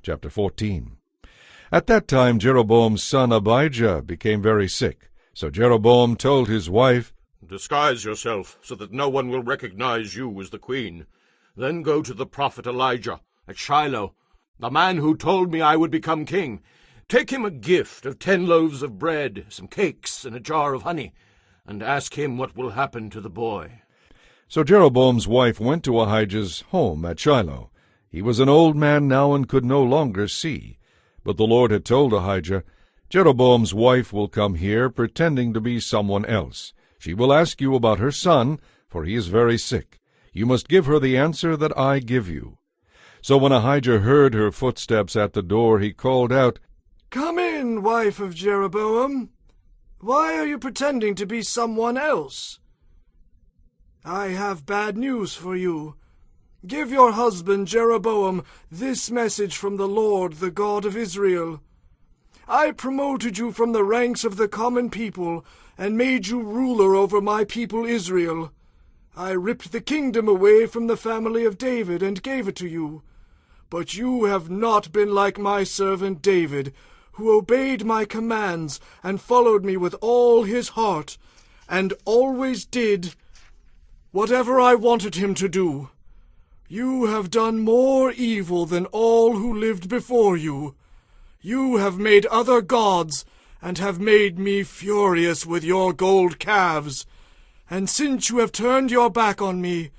chapter 14. At that time Jeroboam's son Abijah became very sick. So Jeroboam told his wife, "Disguise yourself, so that no one will recognize you as the queen. Then go to the prophet Elijah at Shiloh, the man who told me I would become king. Take him a gift of 10 loaves of bread, some cakes, and a jar of honey, and ask him what will happen to the boy." So Jeroboam's wife went to Ahijah's home at Shiloh. He was an old man now and could no longer see. But the Lord had told Ahijah, "Jeroboam's wife will come here, pretending to be someone else. She will ask you about her son, for he is very sick. You must give her the answer that I give you." So when Ahijah heard her footsteps at the door, he called out, "Come in, wife of Jeroboam. Why are you pretending to be someone else? I have bad news for you. Give your husband Jeroboam this message from the Lord, the God of Israel. I promoted you from the ranks of the common people and made you ruler over my people Israel. I ripped the kingdom away from the family of David and gave it to you. But you have not been like my servant David, who obeyed my commands and followed me with all his heart, and always did whatever I wanted him to do. You have done more evil than all who lived before you. You have made other gods, and have made me furious with your gold calves. And since you have turned your back on me,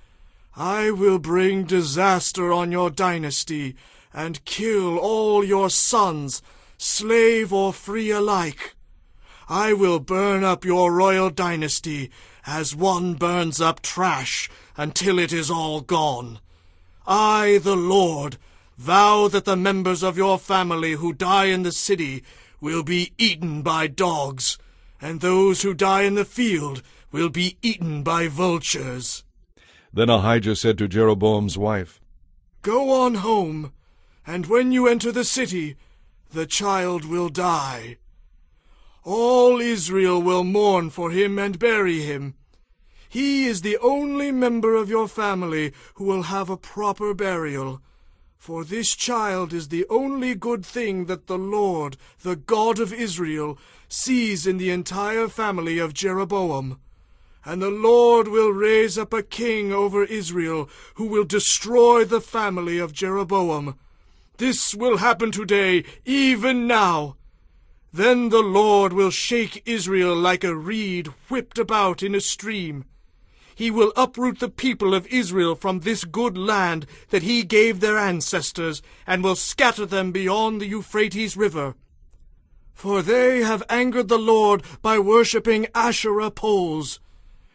I will bring disaster on your dynasty, and kill all your sons, slave or free alike. I will burn up your royal dynasty, as one burns up trash, until it is all gone. I, the Lord, vow that the members of your family who die in the city will be eaten by dogs, and those who die in the field will be eaten by vultures." Then Ahijah said to Jeroboam's wife, "Go on home, and when you enter the city, the child will die. All Israel will mourn for him and bury him. He is the only member of your family who will have a proper burial. For this child is the only good thing that the Lord, the God of Israel, sees in the entire family of Jeroboam. And the Lord will raise up a king over Israel who will destroy the family of Jeroboam. This will happen today, even now. Then the Lord will shake Israel like a reed whipped about in a stream. He will uproot the people of Israel from this good land that he gave their ancestors, and will scatter them beyond the Euphrates River. For they have angered the Lord by worshipping Asherah poles.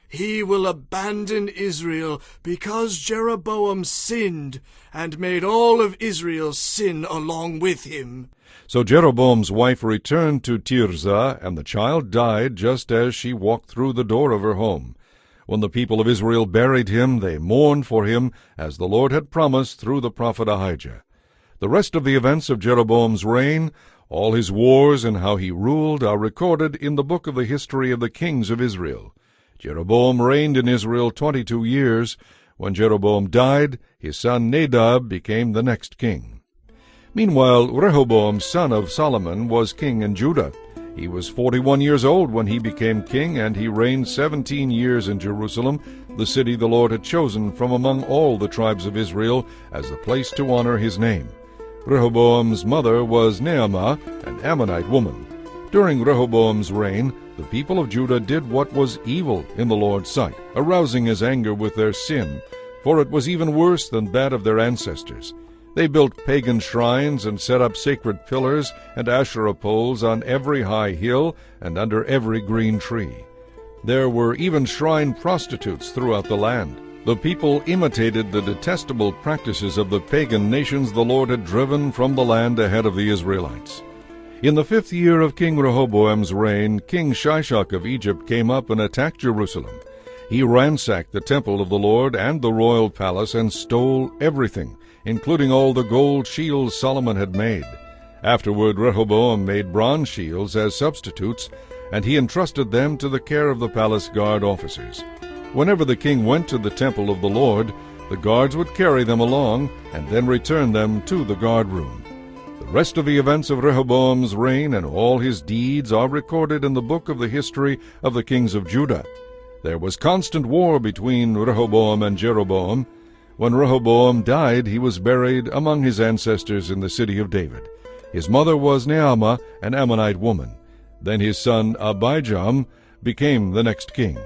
He will abandon Israel because Jeroboam sinned, and made all of Israel sin along with him." So Jeroboam's wife returned to Tirzah, and the child died just as she walked through the door of her home. When the people of Israel buried him, they mourned for him, as the Lord had promised through the prophet Ahijah. The rest of the events of Jeroboam's reign, all his wars and how he ruled, are recorded in the book of the history of the kings of Israel. Jeroboam reigned in Israel 22 years. When Jeroboam died, his son Nadab became the next king. Meanwhile, Rehoboam, son of Solomon, was king in Judah. He was 41 years old when he became king, and he reigned 17 years in Jerusalem, the city the Lord had chosen from among all the tribes of Israel as the place to honor his name. Rehoboam's mother was Naamah, an Ammonite woman. During Rehoboam's reign, the people of Judah did what was evil in the Lord's sight, arousing his anger with their sin, for it was even worse than that of their ancestors. They built pagan shrines and set up sacred pillars and Asherah poles on every high hill and under every green tree. There were even shrine prostitutes throughout the land. The people imitated the detestable practices of the pagan nations the Lord had driven from the land ahead of the Israelites. In the 5th year of King Rehoboam's reign, King Shishak of Egypt came up and attacked Jerusalem. He ransacked the temple of the Lord and the royal palace and stole everything, including all the gold shields Solomon had made. Afterward, Rehoboam made bronze shields as substitutes, and he entrusted them to the care of the palace guard officers. Whenever the king went to the temple of the Lord, the guards would carry them along and then return them to the guard room. rest of the events of Rehoboam's reign and all his deeds are recorded in the book of the history of the kings of Judah. There was constant war between Rehoboam and Jeroboam. When Rehoboam died, he was buried among his ancestors in the city of David. His mother was Naamah, an Ammonite woman. Then his son Abijam became the next king.